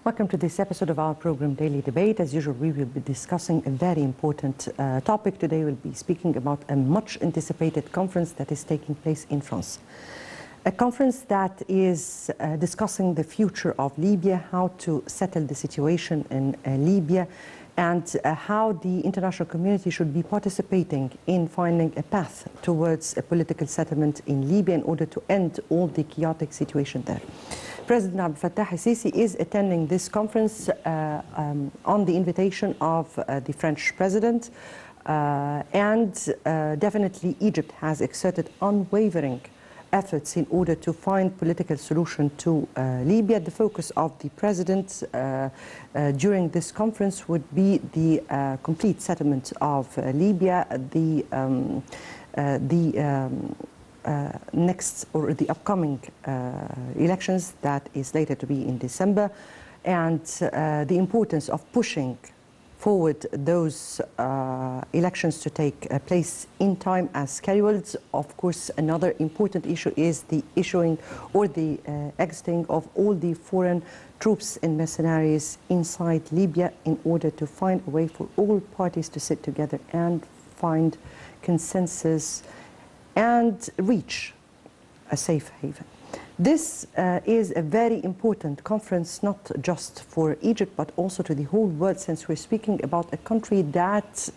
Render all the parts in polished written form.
Welcome to this episode of our program Daily Debate. As usual, we will be discussing a very important topic. Today we'll be speaking about a much anticipated conference that is taking place in France. A conference that is discussing the future of Libya, how to settle the situation in Libya, and how the international community should be participating in finding a path towards a political settlement in Libya in order to end all the chaotic situation there. President Abdel al-Sisi is attending this conference on the invitation of the French president, and definitely Egypt has exerted unwavering efforts in order to find political solution to Libya. The focus of the president during this conference would be the complete settlement of Libya, the next or the upcoming elections that is later to be in December, and the importance of pushing forward those elections to take place in time as scheduled. Of course, another important issue is the issuing or the exiting of all the foreign troops and mercenaries inside Libya in order to find a way for all parties to sit together and find consensus and reach a safe haven. This is a very important conference, not just for Egypt, but also to the whole world, since we're speaking about a country that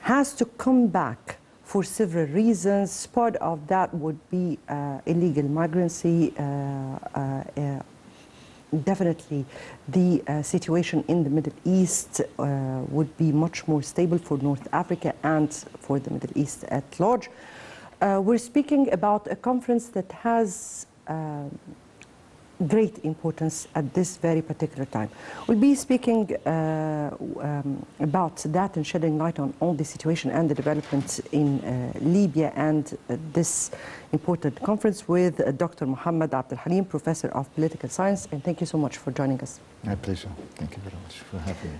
has to come back for several reasons. Part of that would be illegal migrancy. Definitely the situation in the Middle East would be much more stable for North Africa and for the Middle East at large. We're speaking about a conference that has great importance at this very particular time. We'll be speaking about that and shedding light on all the situation and the developments in Libya and this important conference with Dr. Mohamed Abdel Halim, Professor of Political Science. And thank you so much for joining us. My pleasure. Thank you very much for having me.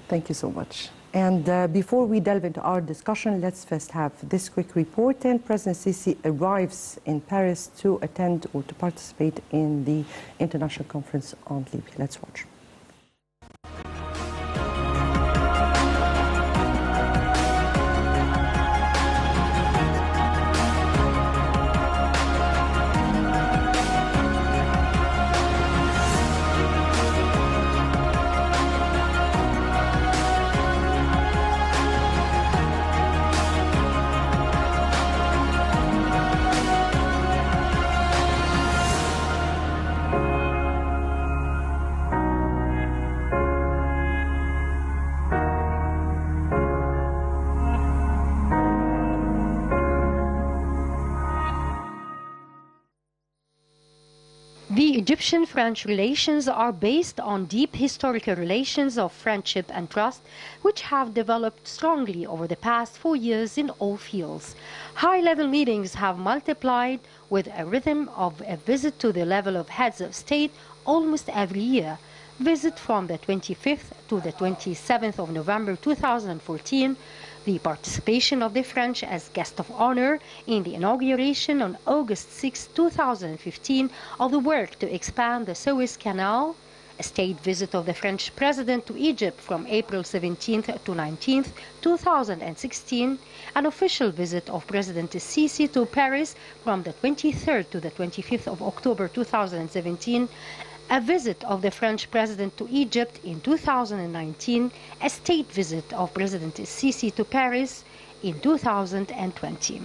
Thank you so much. And before we delve into our discussion, let's first have this quick report. And President Sisi arrives in Paris to attend or to participate in the International Conference on Libya. Let's watch. The Egyptian-French relations are based on deep historical relations of friendship and trust, which have developed strongly over the past 4 years in all fields. High-level meetings have multiplied with a rhythm of a visit to the level of heads of state almost every year. Visit from the 25th to the 27th of November 2014, the participation of the French as guest of honor in the inauguration on August 6, 2015 of the work to expand the Suez Canal, a state visit of the French president to Egypt from April 17th to 19th, 2016, an official visit of President Sisi to Paris from the 23rd to the 25th of October 2017, a visit of the French president to Egypt in 2019, a state visit of President Sisi to Paris in 2020.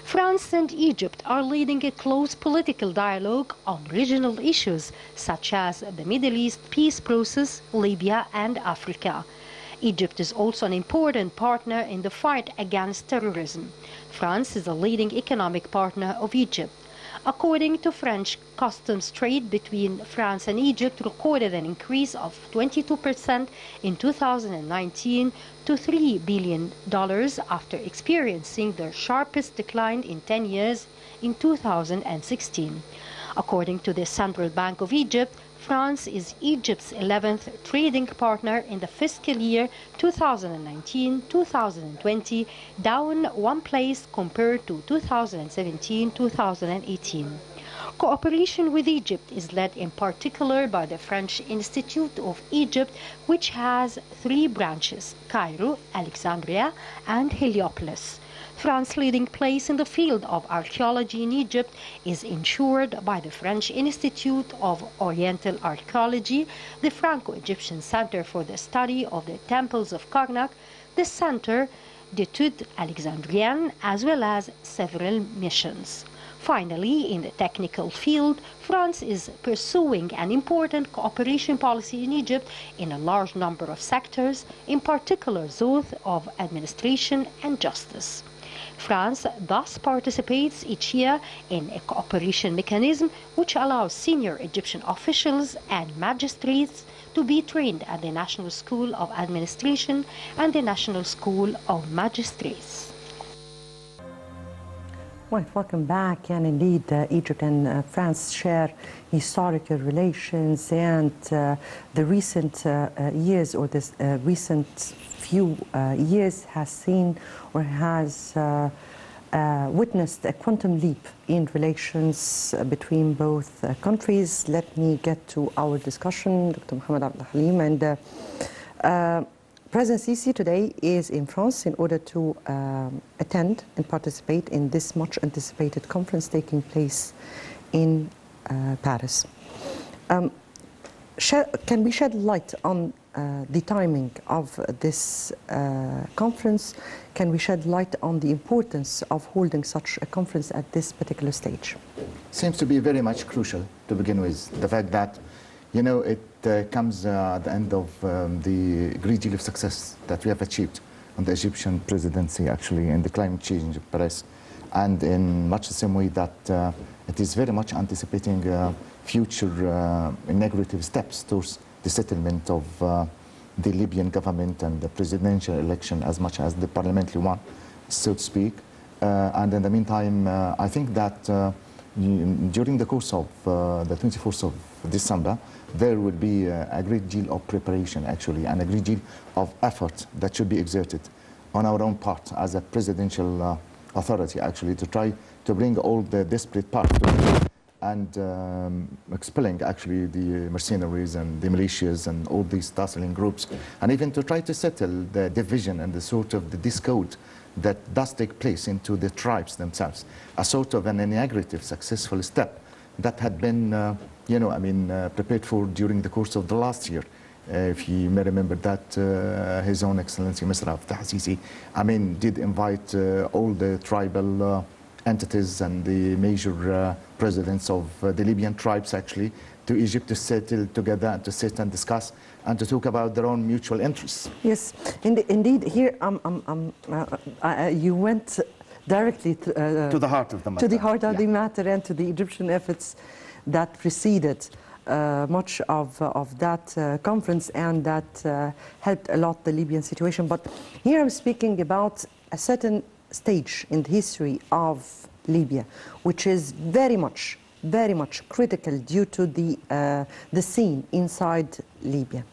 France and Egypt are leading a close political dialogue on regional issues such as the Middle East peace process, Libya, and Africa. Egypt is also an important partner in the fight against terrorism. France is a leading economic partner of Egypt. According to French customs trade between France and Egypt recorded an increase of 22% in 2019 to $3 billion after experiencing their sharpest decline in 10 years in 2016. According to the Central Bank of Egypt, France is Egypt's 11th trading partner in the fiscal year 2019-2020, down one place compared to 2017-2018. Cooperation with Egypt is led in particular by the French Institute of Egypt, which has 3 branches: Cairo, Alexandria, and Heliopolis. France's leading place in the field of archaeology in Egypt is ensured by the French Institute of Oriental Archaeology, the Franco-Egyptian Center for the Study of the Temples of Karnak, the Center d'Etudes Alexandriennes, as well as several missions. Finally, in the technical field, France is pursuing an important cooperation policy in Egypt in a large number of sectors, in particular those of administration and justice. France thus participates each year in a cooperation mechanism which allows senior Egyptian officials and magistrates to be trained at the National School of Administration and the National School of Magistrates. Right, welcome back. And indeed, Egypt and France share historical relations, and the recent years, or this recent few years, has seen or has witnessed a quantum leap in relations between both countries. Let me get to our discussion, Dr. Mohamed Abdel Halim. And President Sisi today is in France in order to attend and participate in this much anticipated conference taking place in Paris. Can we shed light on the timing of this conference? Can we shed light on the importance of holding such a conference at this particular stage? Seems to be very much crucial to begin with. The fact that, you know, it comes at the end of the great deal of success that we have achieved on the Egyptian presidency, actually, in the climate change in Paris, and in much the same way that it is very much anticipating future integrative steps towards the settlement of the Libyan government and the presidential election as much as the parliamentary one, so to speak. And in the meantime, I think that during the course of the 24th of December, there will be a great deal of preparation, actually, and a great deal of effort that should be exerted on our own part as a presidential authority, actually, to try to bring all the disparate parts together and expelling, actually, the mercenaries and the militias and all these tussling groups, and even to try to settle the division and the sort of the discord that does take place into the tribes themselves, a sort of an integrative, successful step that had been, prepared for during the course of the last year. If you may remember that His Own Excellency Mr. Abdel did invite all the tribal entities and the major presidents of the Libyan tribes, actually, to Egypt to settle together and to sit and discuss and to talk about their own mutual interests. Yes, indeed. Here, you went directly to the heart of the matter. To the heart of the matter and to the Egyptian efforts that preceded much of that conference, and that helped a lot the Libyan situation. But here I'm speaking about a certain stage in the history of Libya, which is very much critical due to the scene inside Libya.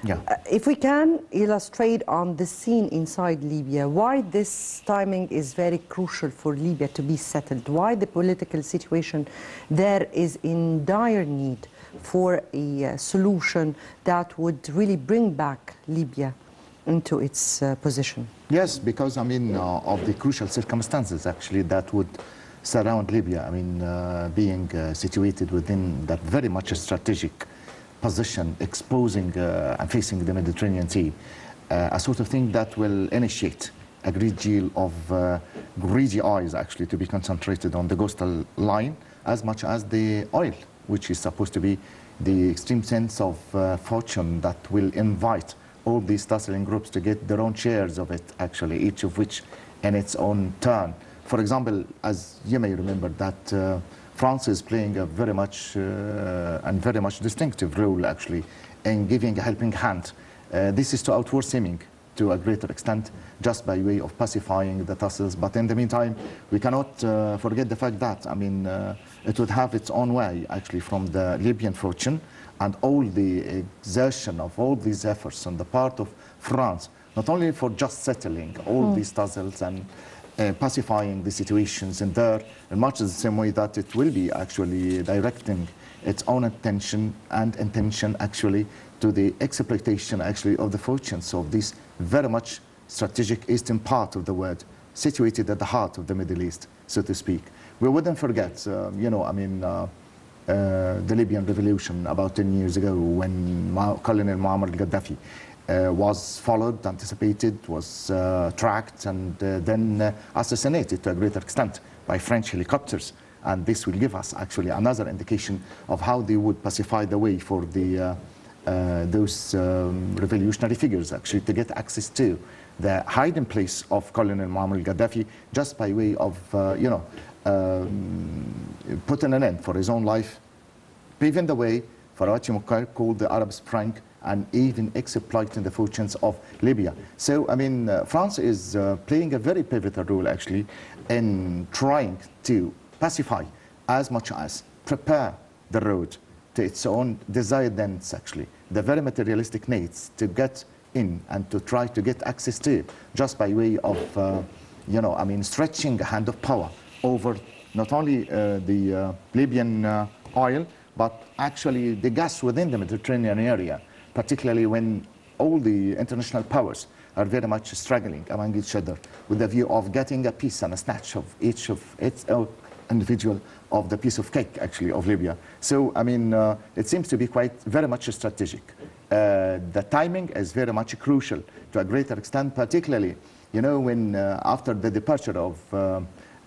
Yeah. If we can illustrate on the scene inside Libya, why this timing is very crucial for Libya to be settled, why the political situation there is in dire need for a solution that would really bring back Libya into its position. Yes, because, of the crucial circumstances, actually, that would surround Libya, being situated within that very much strategic position, exposing and facing the Mediterranean Sea, a sort of thing that will initiate a great deal of greedy eyes, actually, to be concentrated on the coastal line as much as the oil, which is supposed to be the extreme sense of fortune that will invite all these tussling groups to get their own shares of it, actually, each of which in its own turn. For example, as you may remember, that France is playing a very much distinctive role, actually, in giving a helping hand. This is to outward seeming to a greater extent, just by way of pacifying the tussles. But in the meantime, we cannot forget the fact that, it would have its own way, actually, from the Libyan fortune and all the exertion of all these efforts on the part of France, not only for just settling all these tussles and pacifying the situations in there in much the same way that it will be actually directing its own attention and intention actually to the exploitation actually of the fortunes of this very much strategic eastern part of the world, situated at the heart of the Middle East, so to speak. We wouldn't forget, you know, I mean, the Libyan revolution about 10 years ago when Colonel Muammar al-Gaddafi was followed, anticipated, was tracked, and then assassinated to a greater extent by French helicopters. And this will give us actually another indication of how they would pacify the way for the, those revolutionary figures actually to get access to the hiding place of Colonel Muammar al-Gaddafi just by way of, you know, putting an end for his own life, paving the way for what you called the Arab Spring, and even exploiting the fortunes of Libya. So, I mean, France is playing a very pivotal role, actually, in trying to pacify as much as prepare the road to its own desired ends, actually, the very materialistic needs to get in and to try to get access to just by way of, you know, I mean, stretching a hand of power over not only the Libyan oil, but actually the gas within the Mediterranean area, particularly when all the international powers are very much struggling among each other with the view of getting a piece and a snatch of each of its own individual of the piece of cake, actually, of Libya. So, I mean, it seems to be quite very much strategic. The timing is very much crucial to a greater extent, particularly, you know, when after the departure of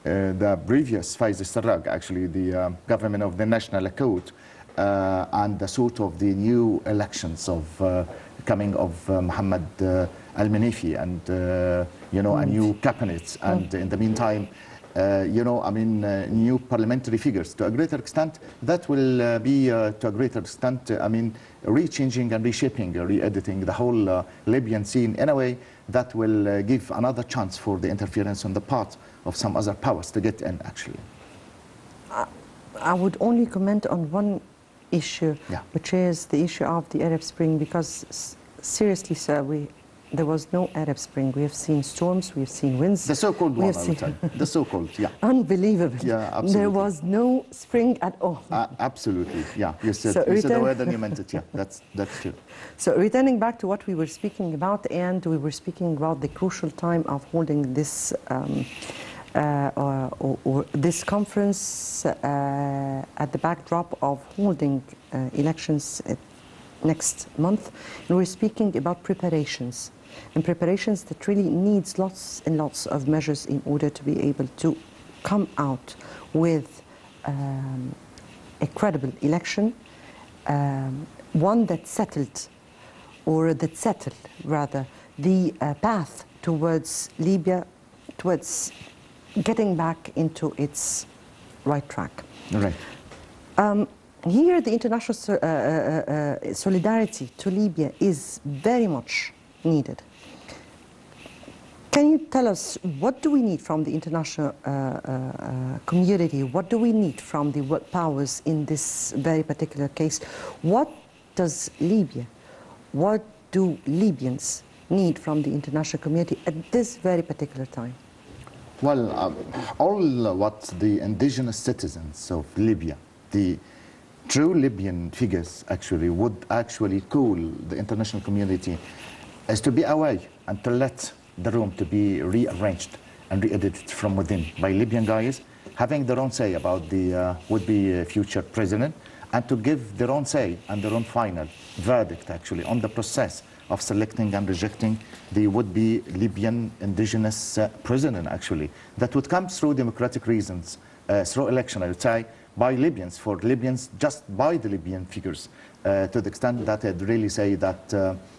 the previous Faiz al-Sarraj, actually the government of the National Accord, and the sort of the new elections of coming of Mohamed al-Manifi and, you know, a new cabinet, and in the meantime, you know, I mean, new parliamentary figures. To a greater extent, that will be, to a greater extent, I mean, rechanging and reshaping, re-editing the whole Libyan scene in a way that will give another chance for the interference on the part of some other powers to get in, actually. I would only comment on one issue, Yeah. which is the issue of the Arab Spring, because seriously, sir, there was no Arab Spring. We have seen storms, we have seen winds. The so-called one, I would say. The so-called, yeah. Unbelievable. Yeah, absolutely. There was no spring at all. Absolutely, yeah. You said, So you said the word and you meant it, yeah. That's true. So returning back to what we were speaking about, and we were speaking about the crucial time of holding this or this conference at the backdrop of holding elections next month, and we're speaking about preparations, and preparations that really needs lots and lots of measures in order to be able to come out with a credible election, one that settled, or that settled rather, the path towards Libya, towards getting back into its right track. Right. Here, the international solidarity to Libya is very much needed. Can you tell us, what do we need from the international community? What do we need from the world powers in this very particular case? What does Libya, what do Libyans need from the international community at this very particular time? Well, all what the indigenous citizens of Libya, the true Libyan figures actually, would actually call the international community is to be away and to let the room to be rearranged and re-edited from within by Libyan guys, having their own say about the would-be future president, and to give their own say and their own final verdict actually on the process of selecting and rejecting the would-be Libyan indigenous president actually, that would come through democratic reasons, through election, I would say, by Libyans, for Libyans, just by the Libyan figures, to the extent that I'd really say that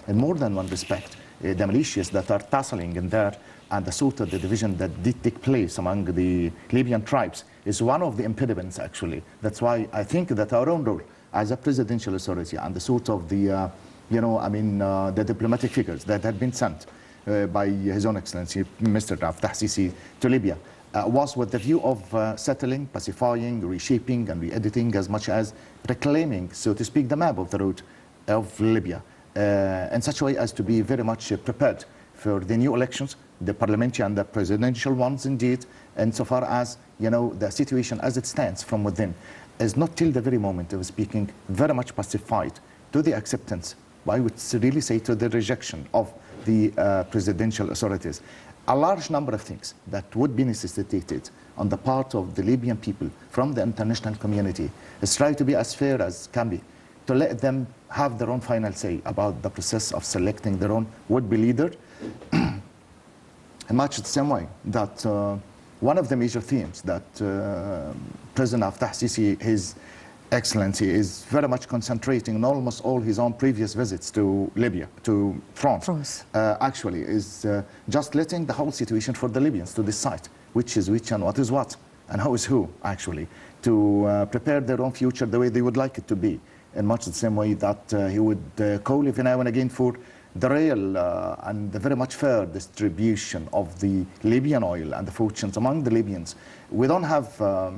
in more than one respect, the militias that are tussling in there and the sort of the division that did take place among the Libyan tribes is one of the impediments actually. That's why I think that our own role as a presidential authority and the sort of the, you know, I mean, the diplomatic figures that had been sent by His Own Excellency Mr. Fattah Sisi to Libya was with the view of settling, pacifying, reshaping and re-editing as much as reclaiming, so to speak, the map of the road of Libya in such a way as to be very much prepared for the new elections the parliamentary and the presidential ones indeed, insofar as, you know, the situation as it stands from within is not till the very moment of speaking very much pacified to the acceptance, I would really say to the rejection of the presidential authorities. A large number of things that would be necessitated on the part of the Libyan people from the international community is try to be as fair as can be, to let them have their own final say about the process of selecting their own would-be leader. In much the same way that one of the major themes that President Abdel His Excellency is very much concentrating on almost all his own previous visits to Libya, to France. Actually, is just letting the whole situation for the Libyans to decide which is which and what is what, and who is who, actually, to prepare their own future the way they would like it to be, in much the same way that he would call every now and again for the real and the very much fair distribution of the Libyan oil and the fortunes among the Libyans. We don't have,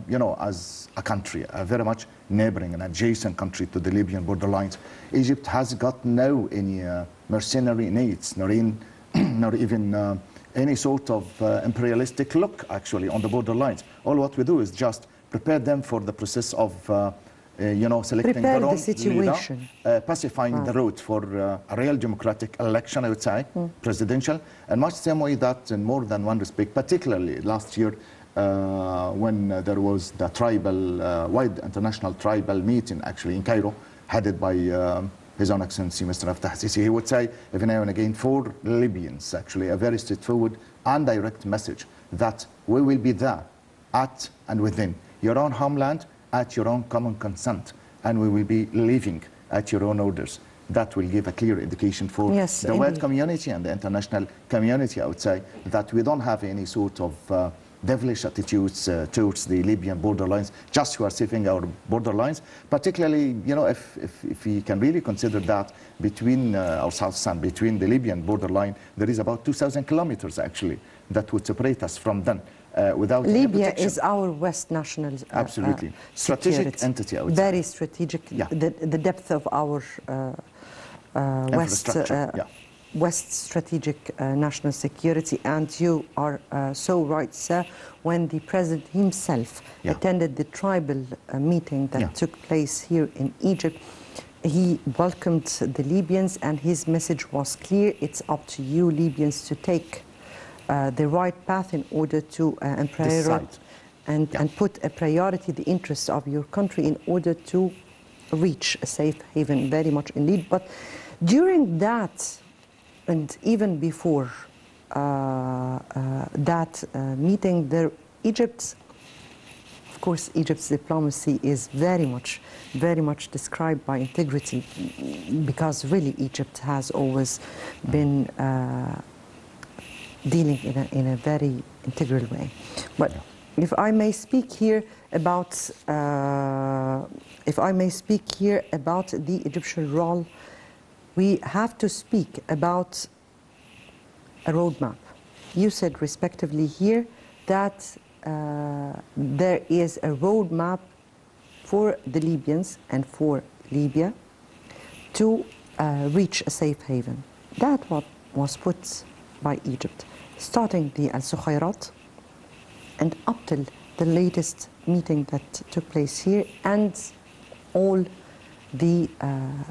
you know, as a country, a very much neighboring and adjacent country to the Libyan borderlines. Egypt has got no any mercenary needs, nor even any sort of imperialistic look, actually, on the borderlines. All what we do is just prepare them for the process of you know, selecting their own leader, pacifying the road for a real democratic election, I would say, presidential, and much the same way that in more than one respect, particularly last year when there was the tribal, wide international tribal meeting, actually, in Cairo, headed by His Own Excellency, Mr. Abdel Sisi. He would say, every now and again, for Libyans, actually, a very straightforward and direct message that we will be there at and within your own homeland, at your own common consent, and we will be living at your own orders. That will give a clear indication for the world community and the international community, I would say, that we don't have any sort of devilish attitudes towards the Libyan borderlines, just who are saving our borderlines, particularly, you know, if we can really consider that between our south and between the Libyan borderline, there is about 2,000 kilometers, actually, that would separate us from them. Without Libya is our West national absolutely strategic entity, I would very say. Strategic. The depth of our West strategic national security, and you are so right, sir. When the president himself attended the tribal meeting that took place here in Egypt, he welcomed the Libyans, and his message was clear: it's up to you, Libyans, to take the right path in order to and put a priority the interests of your country in order to reach a safe haven, very much indeed. But during that, and even before that meeting, Egypt's diplomacy is very much described by integrity, because really Egypt has always been dealing in a very integral way. But if I may speak here about the Egyptian role, we have to speak about a roadmap. You said respectively here that there is a roadmap for the Libyans and for Libya to reach a safe haven. That what was put by Egypt, starting the Al-Sukhairat and up till the latest meeting that took place here, and all the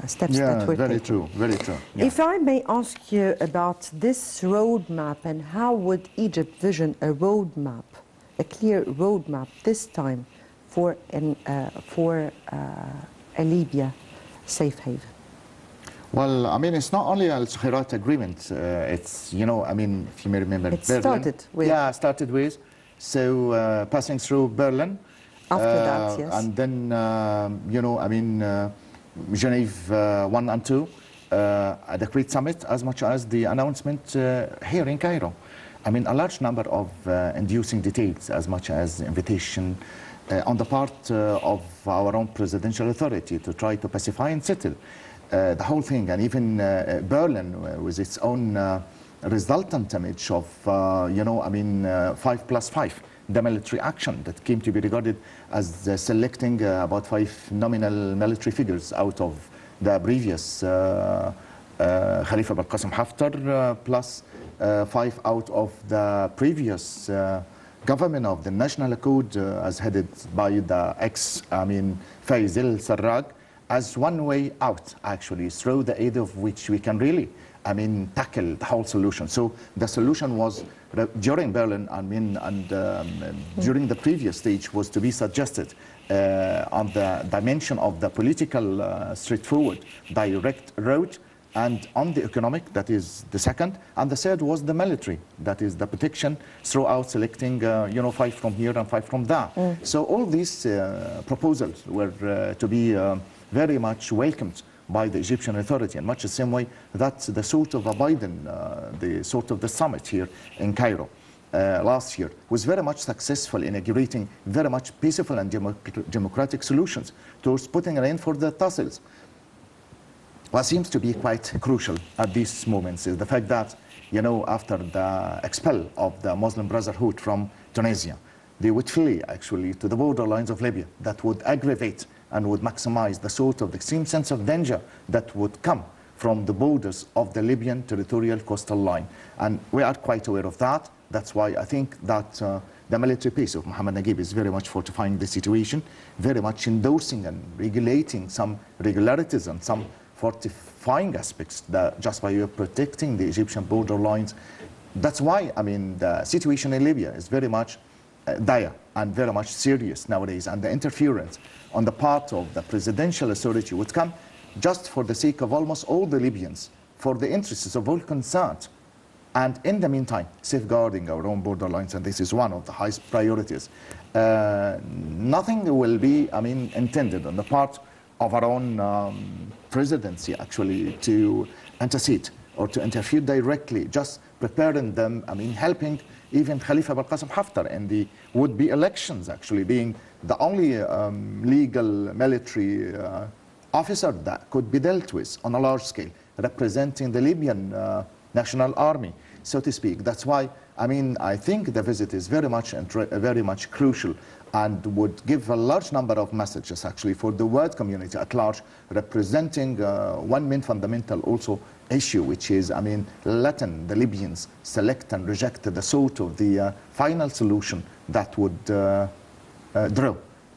steps that were taken. Very true. If I may ask you about this roadmap, and how would Egypt vision a roadmap, a clear roadmap this time for a Libya safe haven? Well, I mean, it's not only Al-Sukhairat agreement. It's, you know, I mean, if you may remember, it Berlin. Started with. Yeah, started with. So passing through Berlin. After that, yes. And then, you know, I mean, Geneva 1 and 2, at the Crete Summit, as much as the announcement here in Cairo. I mean, a large number of inducing details, as much as invitation on the part of our own presidential authority to try to pacify and settle the whole thing. And even Berlin, with its own resultant image of, you know, I mean, 5+5, the military action that came to be regarded as selecting about 5 nominal military figures out of the previous Khalifa bin Qasim Haftar, plus 5 out of the previous government of the National Accord, as headed by the Faisal Sarraj, as one way out, actually, through the aid of which we can really, tackle the whole solution. So the solution was, during Berlin, during the previous stage, was to be suggested on the dimension of the political straightforward, direct road, and on the economic, that is the second. And the third was the military, that is the protection throughout selecting, 5 from here and 5 from there. So all these proposals were to be very much welcomed by the Egyptian authority, in much the same way that the sort of a Biden, the sort of the summit here in Cairo last year was very much successful in inaugurating very much peaceful and democratic solutions towards putting an end for the tussles. What seems to be quite crucial at these moments is the fact that, after the expel of the Muslim Brotherhood from Tunisia, they would flee actually to the borderlines of Libya. That would aggravate and would maximize the sort of extreme sense of danger that would come from the borders of the Libyan territorial coastal line. And we are quite aware of that. That's why I think that the military pace of Mohamed Naguib is very much fortifying the situation, very much endorsing and regulating some regularities and some fortifying aspects that just by protecting the Egyptian border lines. That's why, the situation in Libya is very much dire and very much serious nowadays, and the interference on the part of the presidential authority would come just for the sake of almost all the Libyans, for the interests of all concerned, and in the meantime, safeguarding our own borderlines, and this is one of the highest priorities. Nothing will be, intended on the part of our own presidency, actually, to intercede or to interfere directly, just preparing them, helping even Khalifa al-Qasim Haftar in the would-be elections, actually, being the only legal military officer that could be dealt with on a large scale, representing the Libyan National Army, so to speak. That's why, I think the visit is very much crucial and would give a large number of messages, actually, for the world community at large, representing one main fundamental also issue, which is, letting the Libyans select and reject the sort of the final solution that would draw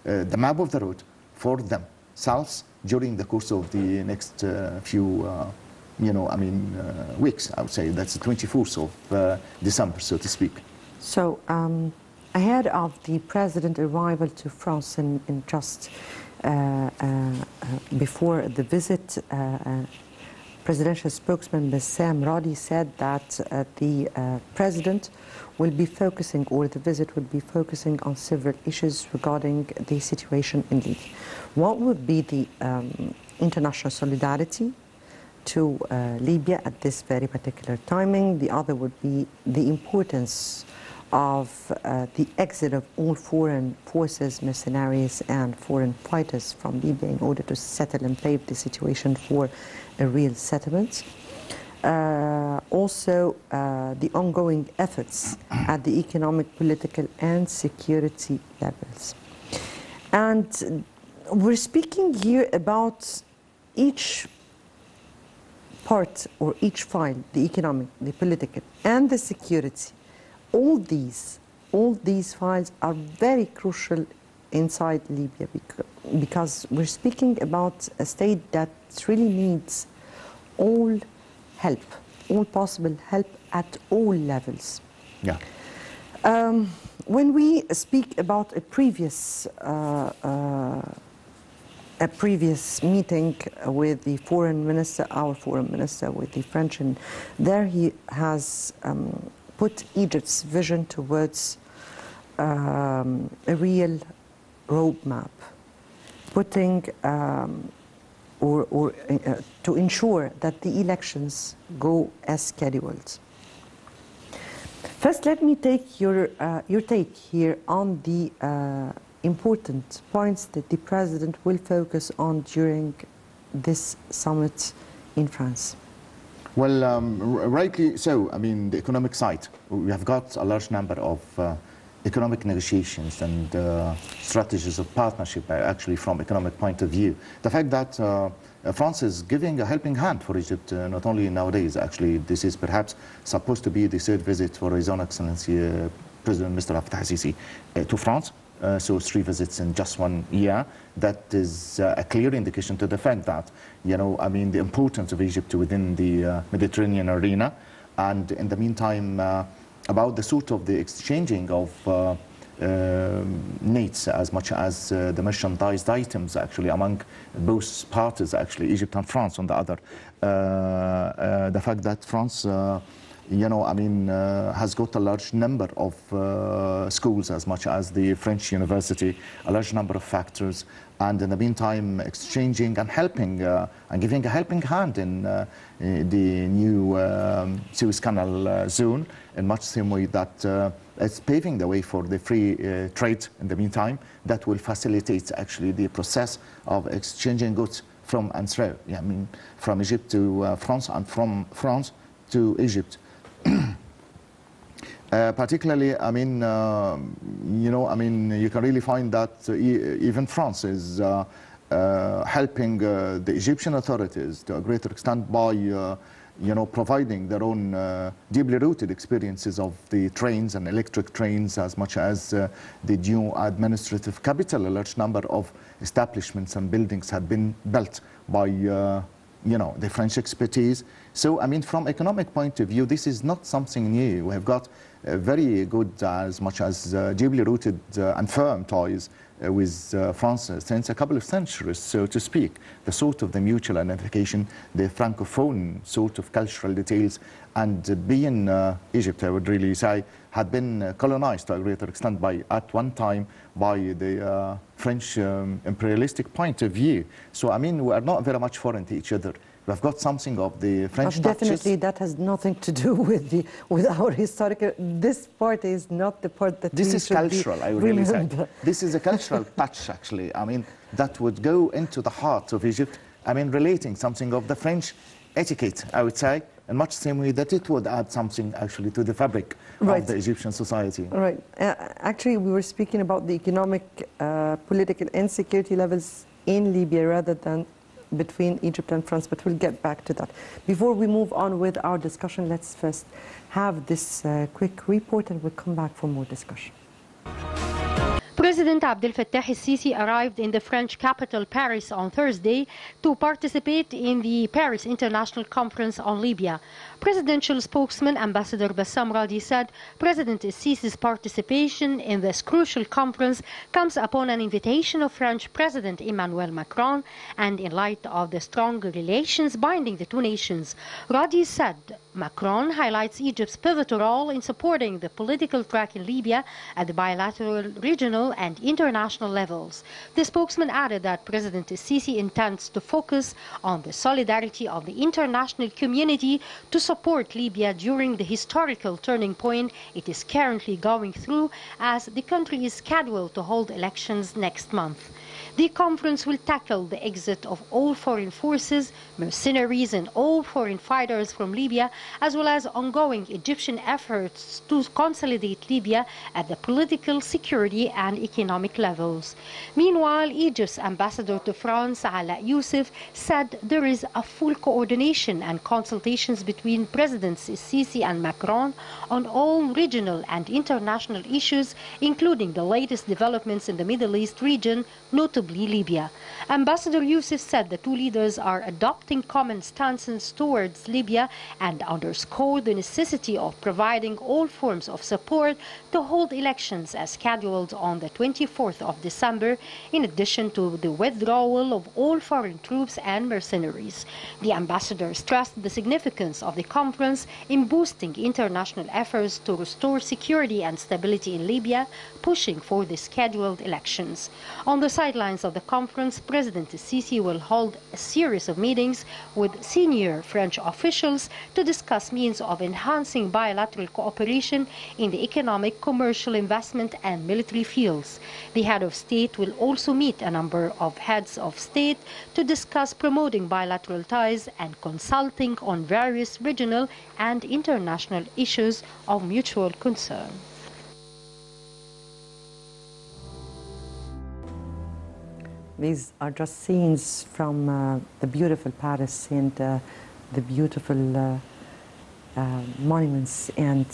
the map of the road for themselves during the course of the next few weeks, I would say. That's the 24th of December, so to speak. So, ahead of the president's arrival to France in just before the visit, presidential spokesman Bassam Radi said that the president will be focusing, or the visit will be focusing on several issues regarding the situation in Libya. What would be the international solidarity to Libya at this very particular timing? The other would be the importance of the exit of all foreign forces, mercenaries, and foreign fighters from Libya in order to settle and pave the situation for a real settlement. Also, the ongoing efforts at the economic, political, and security levels. And we're speaking here about each part or each file, the economic, the political, and the security. All these files are very crucial inside Libya because we're speaking about a state that really needs all help, all possible help at all levels. Yeah. When we speak about a previous meeting with the foreign minister, our foreign minister, with the French, and there he has put Egypt's vision towards a real roadmap, putting to ensure that the elections go as scheduled. First, let me take your take here on the important points that the president will focus on during this summit in France. Well, rightly so. The economic side, we have got a large number of economic negotiations and strategies of partnership, actually, from economic point of view. The fact that France is giving a helping hand for Egypt, not only nowadays. Actually, this is perhaps supposed to be the third visit for His Own Excellency President Mr. Abdel to France. So 3 visits in just 1 year. That is a clear indication to the fact that, the importance of Egypt within the Mediterranean arena. And in the meantime, about the sort of the exchanging of needs as much as the merchandised items actually among both parties, actually Egypt and France on the other. The fact that France has got a large number of schools as much as the French university, a large number of factors, and in the meantime exchanging and helping and giving a helping hand in the new Suez Canal zone in much the same way that it's paving the way for the free trade in the meantime that will facilitate actually the process of exchanging goods from and through, from Egypt to France and from France to Egypt. Particularly, you can really find that even France is helping the Egyptian authorities to a greater extent by, providing their own deeply rooted experiences of the trains and electric trains as much as the new administrative capital. A large number of establishments and buildings had been built by the French expertise. So, from economic point of view, this is not something new. We have got very good, as much as deeply rooted and firm ties with France since a couple of centuries, so to speak. The sort of the mutual identification, the francophone sort of cultural details, and being Egypt, I would really say, had been colonized to a greater extent at one time by the French imperialistic point of view. So, we are not very much foreign to each other. We've got something of the French touches. Definitely, that has nothing to do with our historical. This part is not the part that this is cultural. I would really say this is a cultural touch, actually. That would go into the heart of Egypt. Relating something of the French etiquette, I would say, in much the same way that it would add something actually to the fabric of the Egyptian society. Right. Actually, we were speaking about the economic, political insecurity levels in Libya rather than between Egypt and France, but we'll get back to that. Before we move on with our discussion, let's first have this quick report and we'll come back for more discussion. President Abdel el-Sisi arrived in the French capital Paris on Thursday to participate in the Paris International Conference on Libya. Presidential spokesman Ambassador Bassam Radi said President el-Sisi's participation in this crucial conference comes upon an invitation of French President Emmanuel Macron and in light of the strong relations binding the two nations. Radi said Macron highlights Egypt's pivotal role in supporting the political track in Libya at the bilateral, regional and international levels. The spokesman added that President el-Sisi intends to focus on the solidarity of the international community to support Libya during the historical turning point it is currently going through, as the country is scheduled to hold elections next month. The conference will tackle the exit of all foreign forces, mercenaries and all foreign fighters from Libya, as well as ongoing Egyptian efforts to consolidate Libya at the political, security and economic levels. Meanwhile, Egypt's ambassador to France, Ala Youssef, said there is a full coordination and consultations between Presidents el-Sisi and Macron on all regional and international issues, including the latest developments in the Middle East region, notably Libya. Ambassador Youssef said the two leaders are adopting common stances towards Libya and underscored the necessity of providing all forms of support to hold elections as scheduled on the 24th of December, in addition to the withdrawal of all foreign troops and mercenaries. The ambassador stressed the significance of the conference in boosting international efforts to restore security and stability in Libya, pushing for the scheduled elections. On the sidelines of the conference, President el-Sisi will hold a series of meetings with senior French officials to discuss means of enhancing bilateral cooperation in the economic, commercial, investment and military fields. The head of state will also meet a number of heads of state to discuss promoting bilateral ties and consulting on various regional and international issues of mutual concern. These are just scenes from the beautiful Paris and the beautiful monuments and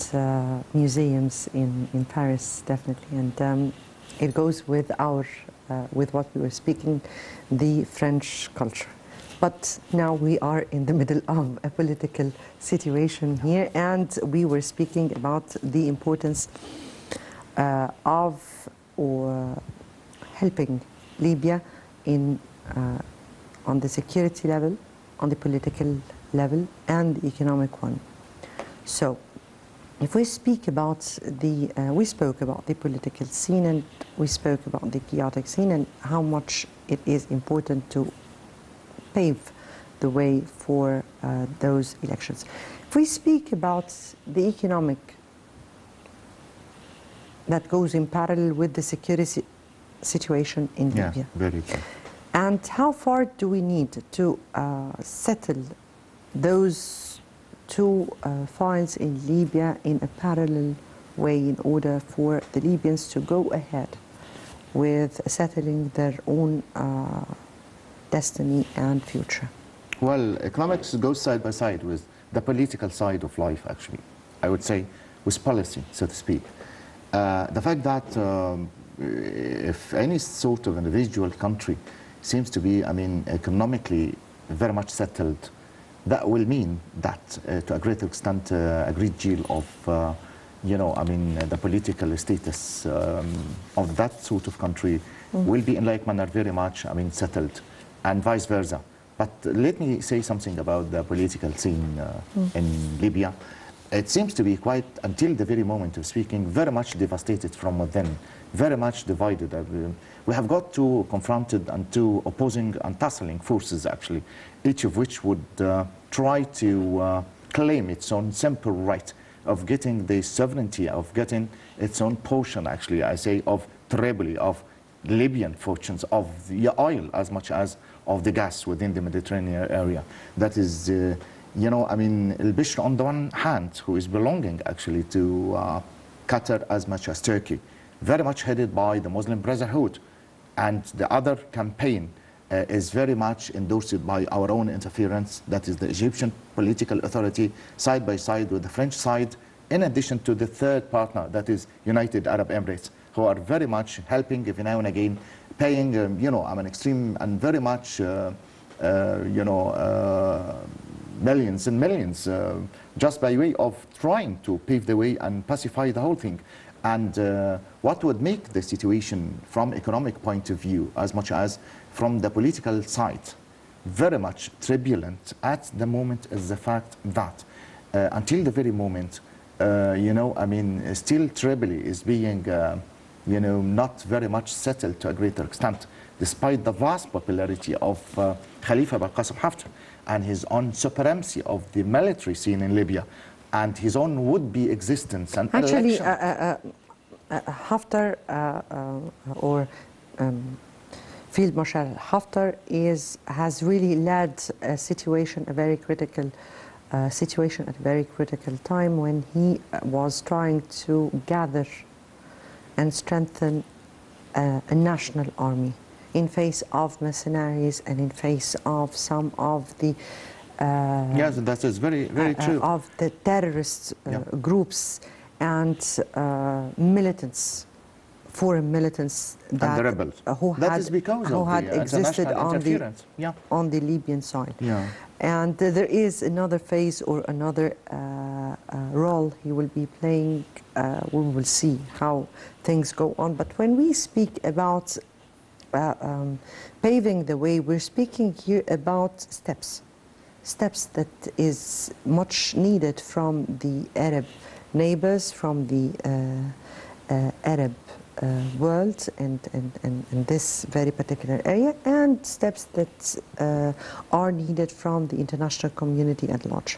museums in Paris, definitely. And it goes with with what we were speaking, the French culture. But now we are in the middle of a political situation here, and we were speaking about the importance of helping Libya on the security level, on the political level, and the economic one. So, if we speak about we spoke about the political scene, and we spoke about the chaotic scene, and how much it is important to pave the way for those elections. If we speak about the economic that goes in parallel with the security situation in Libya. Very true. And how far do we need to settle those two files in Libya in a parallel way in order for the Libyans to go ahead with settling their own destiny and future? Well, economics goes side by side with the political side of life, actually. I would say with policy, so to speak. The fact that if any sort of individual country seems to be, economically very much settled, that will mean that to a great extent a great deal of, the political status of that sort of country will be in like manner very much, settled, and vice versa. But let me say something about the political scene in Libya. It seems to be quite, until the very moment of speaking, very much devastated from within, very much divided. We have got two confronted and two opposing and tussling forces, actually, each of which would try to claim its own simple right of getting the sovereignty, of getting its own portion, actually, I say, of Tripoli, of Libyan fortunes, of the oil as much as of the gas within the Mediterranean area. That is, Al-Bishr on the one hand, who is belonging actually to Qatar as much as Turkey, very much headed by the Muslim Brotherhood. And the other campaign is very much endorsed by our own interference, that is the Egyptian political authority, side by side with the French side, in addition to the third partner, that is United Arab Emirates, who are very much helping every now and again, paying, extreme and very much, millions and millions, just by way of trying to pave the way and pacify the whole thing. And what would make the situation from economic point of view, as much as from the political side, very much turbulent at the moment is the fact that until the very moment, still Tripoli is being, not very much settled to a greater extent, despite the vast popularity of Khalifa Qasim Haftar and his own supremacy of the military scene in Libya and his own would-be existence and actually, election. Haftar Field Marshal Haftar has really led a situation, a very critical situation at a very critical time when he was trying to gather and strengthen a national army in face of mercenaries and in face of some of the yes, that is very, very true. Of the terrorist groups and militants, foreign militants that, and the rebels. Who that had, is because who of had the existed on the Libyan side. Yeah. And there is another phase or another role he will be playing. We will see how things go on. But when we speak about paving the way, we're speaking here about steps that is much needed from the Arab neighbors, from the Arab world and this very particular area, and steps that are needed from the international community at large.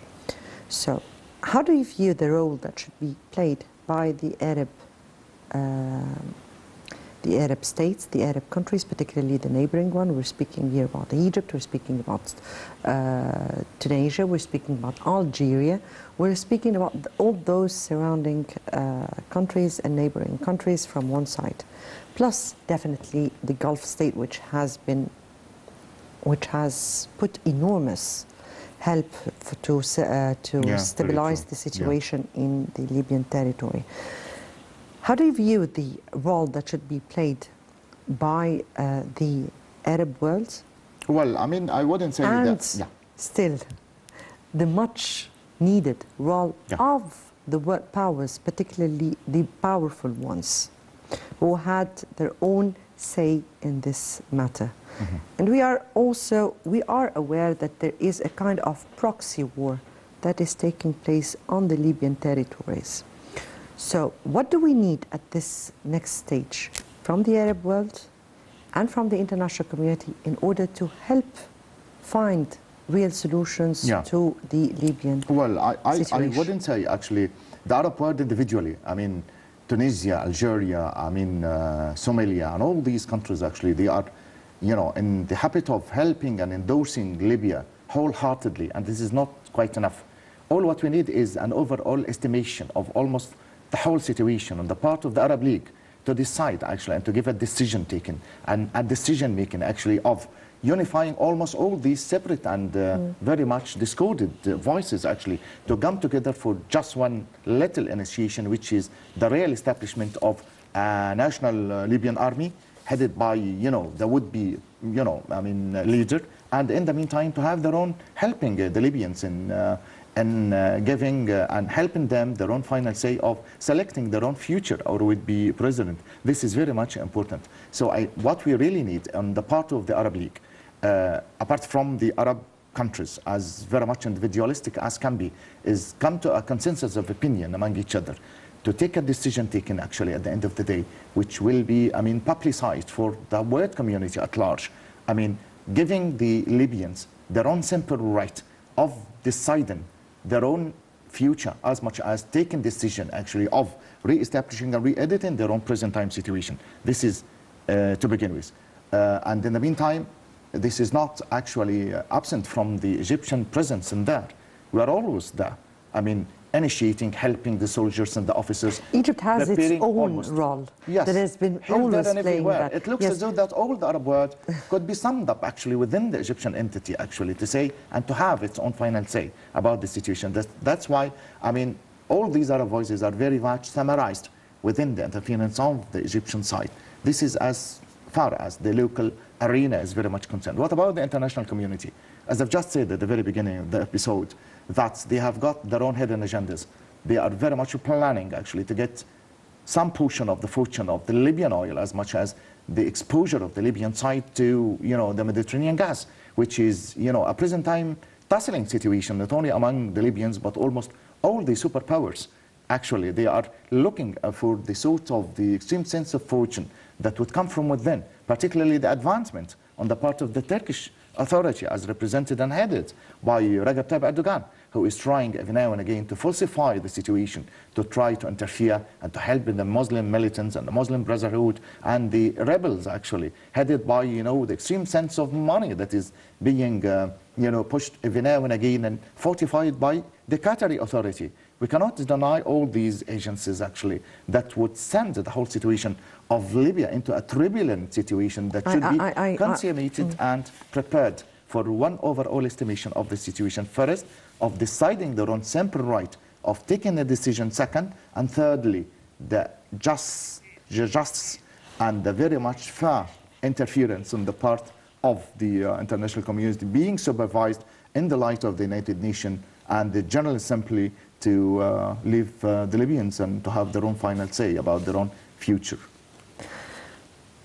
So how do you view the role that should be played by the the Arab states, the Arab countries, particularly the neighboring one. We're speaking here about Egypt, we're speaking about Tunisia, we're speaking about Algeria, we're speaking about all those surrounding countries and neighboring countries from one side. Plus, definitely, the Gulf state, which has put enormous help to stabilize the situation in the Libyan territory. How do you view the role that should be played by the Arab world? Well, I mean, I wouldn't say that. And still, the much needed role of the world powers, particularly the powerful ones, who had their own say in this matter. Mm-hmm. And we are aware that there is a kind of proxy war that is taking place on the Libyan territories. So what do we need at this next stage from the Arab world and from the international community in order to help find real solutions to the Libyan situation? Well, I wouldn't say actually the Arab world individually. I mean, Tunisia, Algeria, I mean, Somalia, and all these countries actually, they are, you know, in the habit of helping and endorsing Libya wholeheartedly, and this is not quite enough. All what we need is an overall estimation of almost the whole situation on the part of the Arab League to decide actually and to give a decision taken and a decision making actually of unifying almost all these separate and very much discorded voices actually to come together for just one little initiation, which is the real establishment of a national Libyan army headed by, you know, the would-be, you know, I mean, leader, and in the meantime to have their own helping the Libyans in giving and helping them their own final say of selecting their own future or would-be president. This is very much important. So what we really need on the part of the Arab League, apart from the Arab countries, as very much individualistic as can be, is come to a consensus of opinion among each other to take a decision taken actually at the end of the day, which will be, I mean, publicized for the world community at large. I mean, giving the Libyans their own simple right of deciding their own future as much as taking decision actually of re-establishing and re-editing their own present time situation. This is to begin with. And in the meantime, this is not actually absent from the Egyptian presence in there. We are always there. I mean, initiating, helping the soldiers and the officers. Egypt has its own role that has been always playing that. It looks as though that all the Arab world could be summed up actually within the Egyptian entity actually to say and to have its own final say about the situation. That's why, I mean, all these Arab voices are very much summarized within the interference of the Egyptian side. This is as far as the local arena is very much concerned. What about the international community? As I've just said at the very beginning of the episode, that they have got their own hidden agendas. They are very much planning actually to get some portion of the fortune of the Libyan oil as much as the exposure of the Libyan side to, you know, the Mediterranean gas, which is, you know, a present time tussling situation, not only among the Libyans, but almost all the superpowers. Actually, they are looking for the sort of the extreme sense of fortune that would come from within, particularly the advancement on the part of the Turkish authority as represented and headed by Recep Tayyip Erdogan, who is trying every now and again to falsify the situation, to try to interfere and to help in the Muslim militants and the Muslim Brotherhood and the rebels actually, headed by, you know, the extreme sense of money that is being, you know, pushed every now and again and fortified by the Qatari authority. We cannot deny all these agencies actually that would send the whole situation of Libya into a turbulent situation that should be consummated and prepared for one overall estimation of the situation. First, of deciding their own simple right of taking a decision. Second, and thirdly, the justice and the very much fair interference on the part of the international community being supervised in the light of the United Nations and the General Assembly to leave the Libyans and to have their own final say about their own future.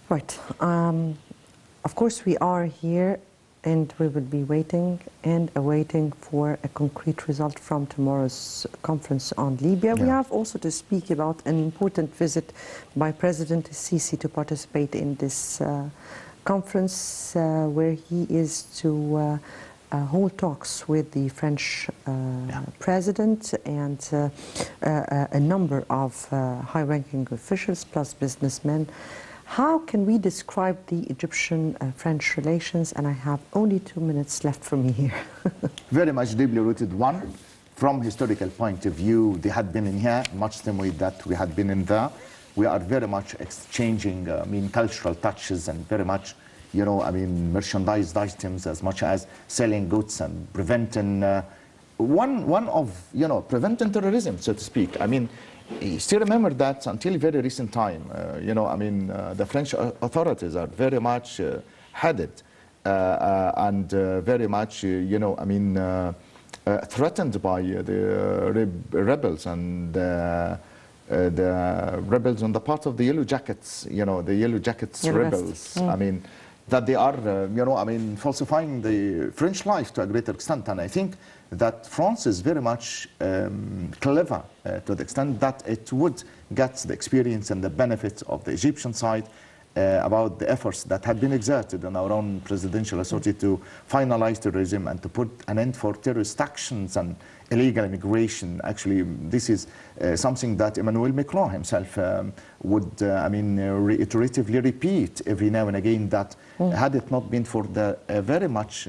Right. Of course, we are here and we will be waiting and awaiting for a concrete result from tomorrow's conference on Libya. Yeah. We have also to speak about an important visit by President Sisi to participate in this conference where he is to hold talks with the French president and a number of high-ranking officials plus businessmen. How can we describe the Egyptian-French relations? And I have only 2 minutes left for me here. Very much deeply rooted. One, from historical point of view, they had been in here much the same way that we had been in there. We are very much exchanging, cultural touches and very much, merchandised items as much as selling goods and preventing, preventing terrorism, so to speak. You still remember that until very recent time, the French authorities are very much headed and very much, threatened by the rebels and the rebels on the part of the Yellow Jackets, the Yellow Jackets rebels. That they are, falsifying the French life to a greater extent. And I think that France is very much clever to the extent that it would get the experience and the benefit of the Egyptian side about the efforts that had been exerted on our own presidential authority to finalize terrorism and to put an end for terrorist actions and illegal immigration. Actually, this is something that Emmanuel Macron himself would, reiteratively repeat every now and again, that had it not been for the very much,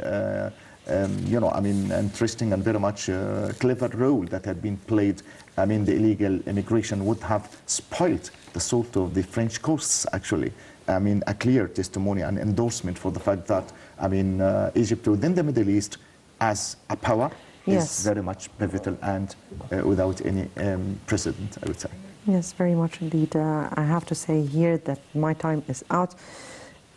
interesting and very much clever role that had been played, the illegal immigration would have spoiled the salt of the French coasts, actually. A clear testimony and endorsement for the fact that, Egypt within the Middle East as a power is very much pivotal and without any precedent, I would say. Yes, very much indeed. I have to say here that my time is out.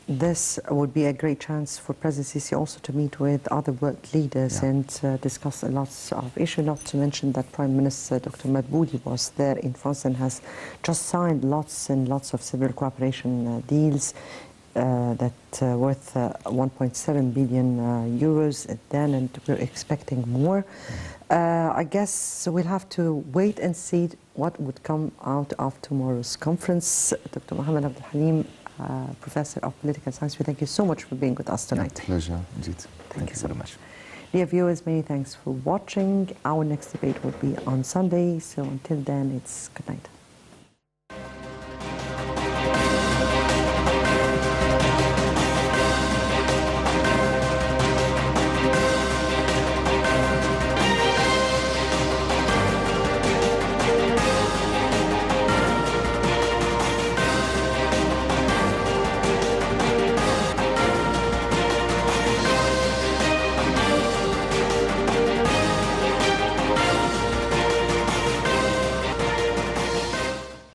This would be a great chance for President Sisi also to meet with other world leaders and discuss lots of issues, not to mention that Prime Minister Dr. Madbouli was there in France and has just signed lots and lots of civil cooperation deals that worth 1.7 billion euros then, and we're expecting more. I guess we'll have to wait and see what would come out of tomorrow's conference. Dr. Mohamed Abdel Halim, Professor of Political Science, we thank you so much for being with us tonight. Pleasure, indeed. Thank you so much. Dear viewers, many thanks for watching. Our next debate will be on Sunday, so until then, it's good night.